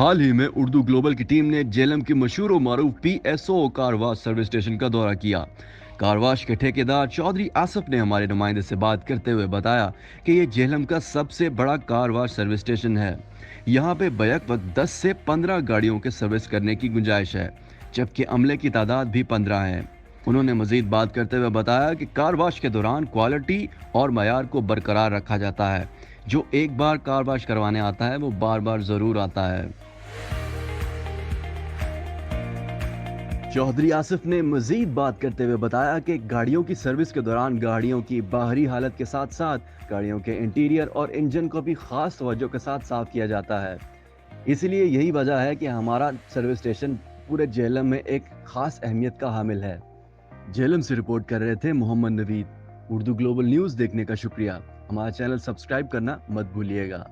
حال ہی میں اردو گلوبل کی ٹیم نے جیلم کی مشہور و معروف PSO car wash service station کا دورہ کیا۔ کار واش کے ٹھیکیدار چودھری آصف نے ہمارے نمائندے سے بات کرتے ہوئے بتایا کہ یہ جیلم کا سب سے بڑا کار واش سروس اسٹیشن ہے۔ یہاں پہ بیک وقت 10 سے 15 گاڑیوں کے سروس کرنے کی گنجائش ہے، جبکہ عملے کی تعداد بھی 15 ہے۔ انہوں نے مزید بات کرتے ہوئے بتایا کہ کار واش کے دوران کوالٹی اور معیار کو برقرار رکھا جاتا ہے۔ جو ایک بار کار واش کروانے آتا ہے وہ بار بار ضرور آتا ہے۔ چودھری آصف نے مزید بات کرتے ہوئے بتایا کہ گاڑیوں کی سروس کے دوران گاڑیوں کی باہری حالت کے ساتھ ساتھ گاڑیوں کے انٹیریئر اور انجن کو بھی خاص توجہ کے ساتھ صاف کیا جاتا ہے۔ اس لیے یہی وجہ ہے کہ ہمارا سروس اسٹیشن پورے جیلم میں ایک خاص اہمیت کا حامل ہے۔ جیلم سے رپورٹ کر رہے تھے محمد نوید۔ اردو گلوبل نیوز دیکھنے کا شکریہ۔ ہمارا چینل سبسکرائب کرنا مت بھولیے گا۔